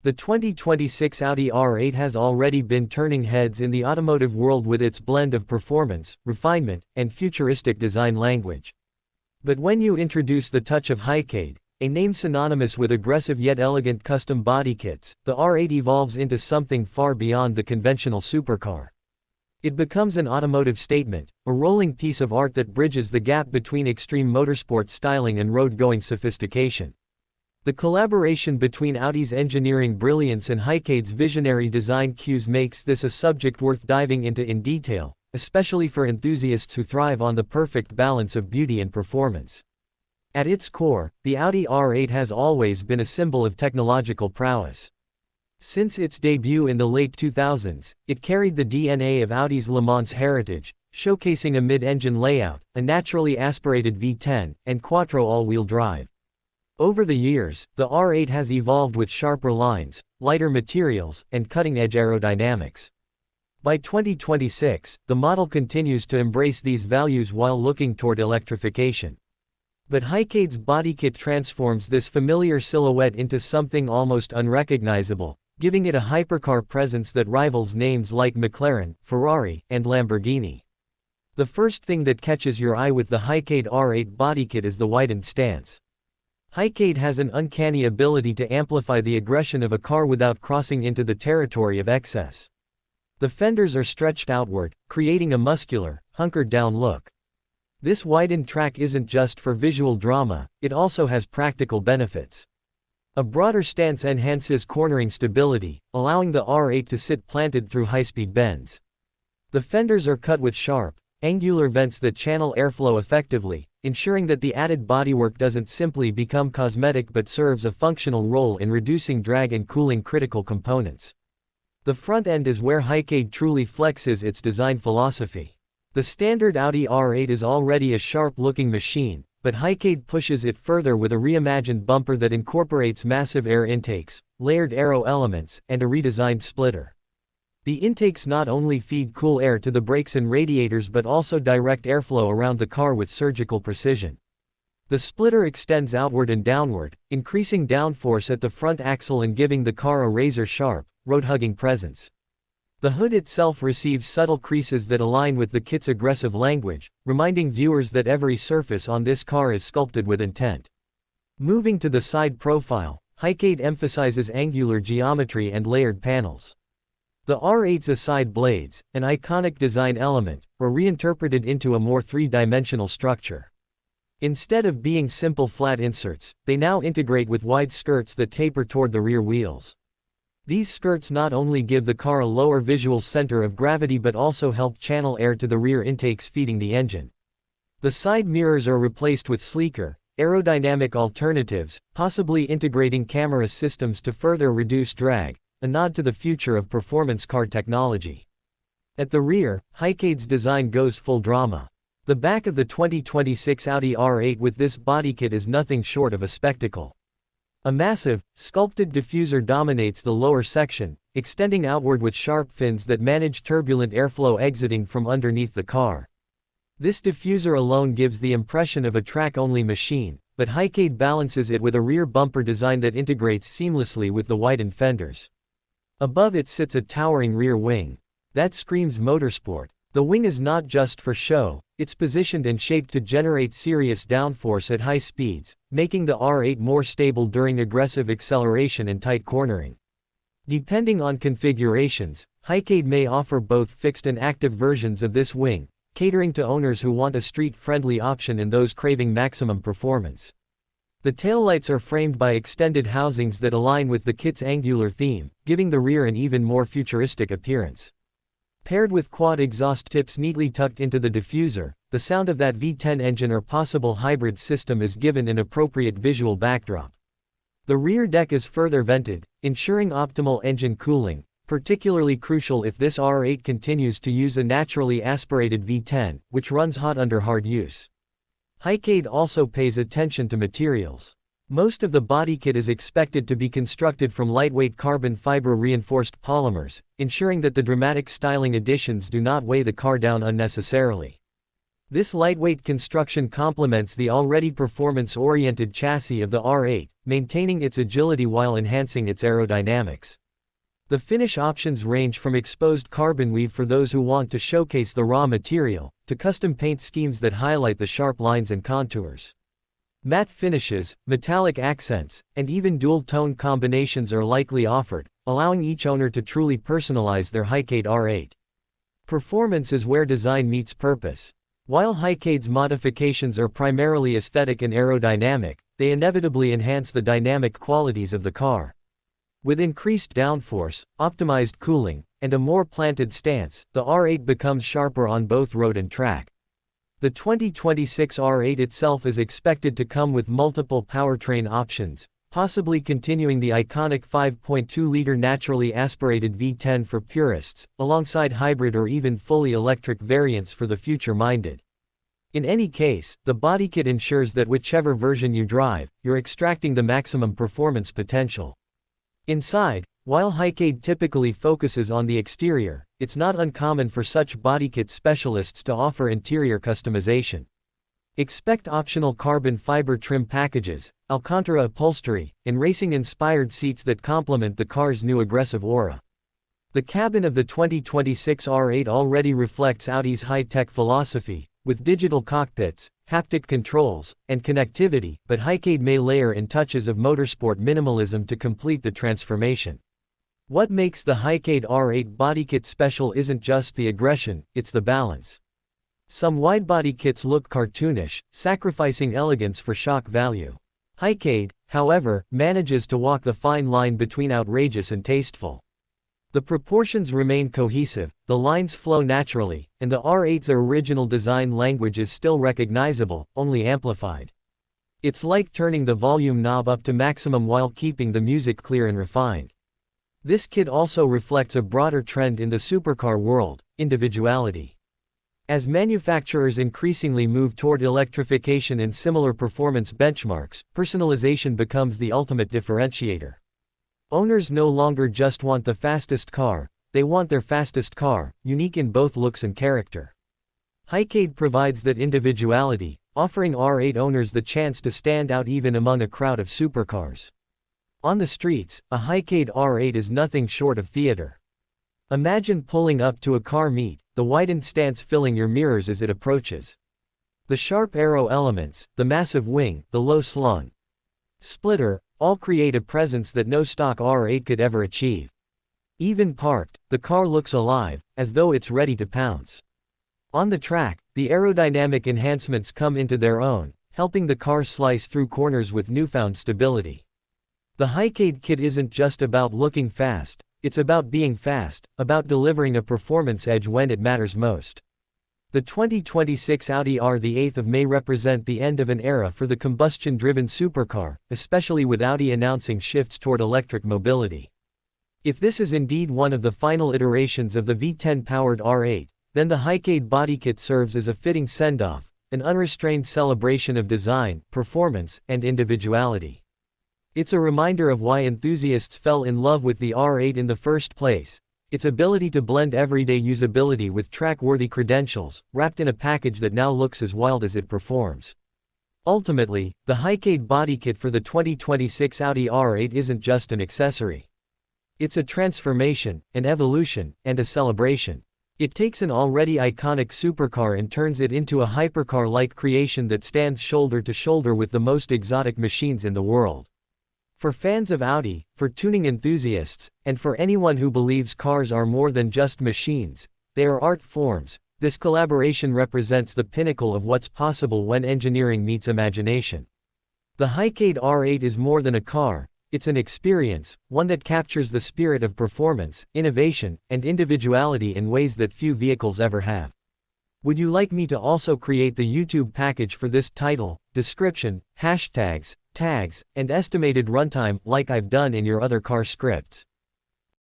The 2026 Audi R8 has already been turning heads in the automotive world with its blend of performance, refinement, and futuristic design language. But when you introduce the touch of Hycade, a name synonymous with aggressive yet elegant custom body kits, the R8 evolves into something far beyond the conventional supercar. It becomes an automotive statement, a rolling piece of art that bridges the gap between extreme motorsport styling and road-going sophistication. The collaboration between Audi's engineering brilliance and Hycade's visionary design cues makes this a subject worth diving into in detail, especially for enthusiasts who thrive on the perfect balance of beauty and performance. At its core, the Audi R8 has always been a symbol of technological prowess. Since its debut in the late 2000s, it carried the DNA of Audi's Le Mans heritage, showcasing a mid-engine layout, a naturally aspirated V10, and quattro all-wheel drive. Over the years, the R8 has evolved with sharper lines, lighter materials, and cutting-edge aerodynamics. By 2026, the model continues to embrace these values while looking toward electrification. But Hycade's Bodykit transforms this familiar silhouette into something almost unrecognizable, giving it a hypercar presence that rivals names like McLaren, Ferrari, and Lamborghini. The first thing that catches your eye with the Hycade R8 Bodykit is the widened stance. Hycade has an uncanny ability to amplify the aggression of a car without crossing into the territory of excess. The fenders are stretched outward, creating a muscular, hunkered-down look. This widened track isn't just for visual drama, it also has practical benefits. A broader stance enhances cornering stability, allowing the R8 to sit planted through high-speed bends. The fenders are cut with sharp, angular vents that channel airflow effectively, ensuring that the added bodywork doesn't simply become cosmetic but serves a functional role in reducing drag and cooling critical components. The front end is where Hycade truly flexes its design philosophy. The standard Audi R8 is already a sharp-looking machine, but Hycade pushes it further with a reimagined bumper that incorporates massive air intakes, layered aero elements, and a redesigned splitter. The intakes not only feed cool air to the brakes and radiators but also direct airflow around the car with surgical precision. The splitter extends outward and downward, increasing downforce at the front axle and giving the car a razor-sharp, road-hugging presence. The hood itself receives subtle creases that align with the kit's aggressive language, reminding viewers that every surface on this car is sculpted with intent. Moving to the side profile, Hycade emphasizes angular geometry and layered panels. The R8's side blades, an iconic design element, were reinterpreted into a more three-dimensional structure. Instead of being simple flat inserts, they now integrate with wide skirts that taper toward the rear wheels. These skirts not only give the car a lower visual center of gravity but also help channel air to the rear intakes feeding the engine. The side mirrors are replaced with sleeker, aerodynamic alternatives, possibly integrating camera systems to further reduce drag, a nod to the future of performance car technology. At the rear, Hycade's design goes full drama. The back of the 2026 Audi R8 with this bodykit is nothing short of a spectacle. A massive, sculpted diffuser dominates the lower section, extending outward with sharp fins that manage turbulent airflow exiting from underneath the car. This diffuser alone gives the impression of a track-only machine, but Hycade balances it with a rear bumper design that integrates seamlessly with the widened fenders. Above it sits a towering rear wing. That screams motorsport. The wing is not just for show, it's positioned and shaped to generate serious downforce at high speeds, making the R8 more stable during aggressive acceleration and tight cornering. Depending on configurations, Hycade may offer both fixed and active versions of this wing, catering to owners who want a street-friendly option and those craving maximum performance. The taillights are framed by extended housings that align with the kit's angular theme, giving the rear an even more futuristic appearance. Paired with quad exhaust tips neatly tucked into the diffuser, the sound of that V10 engine or possible hybrid system is given an appropriate visual backdrop. The rear deck is further vented, ensuring optimal engine cooling, particularly crucial if this R8 continues to use a naturally aspirated V10, which runs hot under hard use. Hycade also pays attention to materials. Most of the bodykit is expected to be constructed from lightweight carbon fiber reinforced polymers, ensuring that the dramatic styling additions do not weigh the car down unnecessarily. This lightweight construction complements the already performance-oriented chassis of the R8, maintaining its agility while enhancing its aerodynamics. The finish options range from exposed carbon weave for those who want to showcase the raw material, to custom paint schemes that highlight the sharp lines and contours. Matte finishes, metallic accents, and even dual-tone combinations are likely offered, allowing each owner to truly personalize their Hycade R8. Performance is where design meets purpose. While Hycade's modifications are primarily aesthetic and aerodynamic, they inevitably enhance the dynamic qualities of the car. With increased downforce, optimized cooling, and a more planted stance, the R8 becomes sharper on both road and track. The 2026 R8 itself is expected to come with multiple powertrain options, possibly continuing the iconic 5.2-liter naturally aspirated V10 for purists, alongside hybrid or even fully electric variants for the future-minded. In any case, the Bodykit ensures that whichever version you drive, you're extracting the maximum performance potential. Inside, while Hycade typically focuses on the exterior, it's not uncommon for such bodykit specialists to offer interior customization. Expect optional carbon fiber trim packages, Alcantara upholstery, and racing-inspired seats that complement the car's new aggressive aura. The cabin of the 2026 R8 already reflects Audi's high-tech philosophy, with digital cockpits, haptic controls, and connectivity, but Hycade may layer in touches of motorsport minimalism to complete the transformation. What makes the Hycade R8 Bodykit special isn't just the aggression, it's the balance. Some widebody kits look cartoonish, sacrificing elegance for shock value. Hycade, however, manages to walk the fine line between outrageous and tasteful. The proportions remain cohesive, the lines flow naturally, and the R8's original design language is still recognizable, only amplified. It's like turning the volume knob up to maximum while keeping the music clear and refined. This kit also reflects a broader trend in the supercar world: individuality. As manufacturers increasingly move toward electrification and similar performance benchmarks, personalization becomes the ultimate differentiator. Owners no longer just want the fastest car, they want their fastest car, unique in both looks and character. Hycade provides that individuality, offering R8 owners the chance to stand out even among a crowd of supercars. On the streets, a Hycade R8 is nothing short of theater. Imagine pulling up to a car meet, the widened stance filling your mirrors as it approaches. The sharp aero elements, the massive wing, the low slung splitter, all create a presence that no stock R8 could ever achieve. Even parked, the car looks alive, as though it's ready to pounce. On the track, the aerodynamic enhancements come into their own, helping the car slice through corners with newfound stability. The Hycade kit isn't just about looking fast, it's about being fast, about delivering a performance edge when it matters most. The 2026 Audi R8 may represent the end of an era for the combustion-driven supercar, especially with Audi announcing shifts toward electric mobility. If this is indeed one of the final iterations of the V10-powered R8, then the Hycade Bodykit serves as a fitting send-off, an unrestrained celebration of design, performance, and individuality. It's a reminder of why enthusiasts fell in love with the R8 in the first place: its ability to blend everyday usability with track-worthy credentials, wrapped in a package that now looks as wild as it performs. Ultimately, the Hycade Bodykit for the 2026 Audi R8 isn't just an accessory. It's a transformation, an evolution, and a celebration. It takes an already iconic supercar and turns it into a hypercar-like creation that stands shoulder to shoulder with the most exotic machines in the world. For fans of Audi, for tuning enthusiasts, and for anyone who believes cars are more than just machines, they are art forms, this collaboration represents the pinnacle of what's possible when engineering meets imagination. The Hycade R8 is more than a car, it's an experience, one that captures the spirit of performance, innovation, and individuality in ways that few vehicles ever have. Would you like me to also create the YouTube package for this title, description, hashtags, tags, and estimated runtime like I've done in your other car scripts?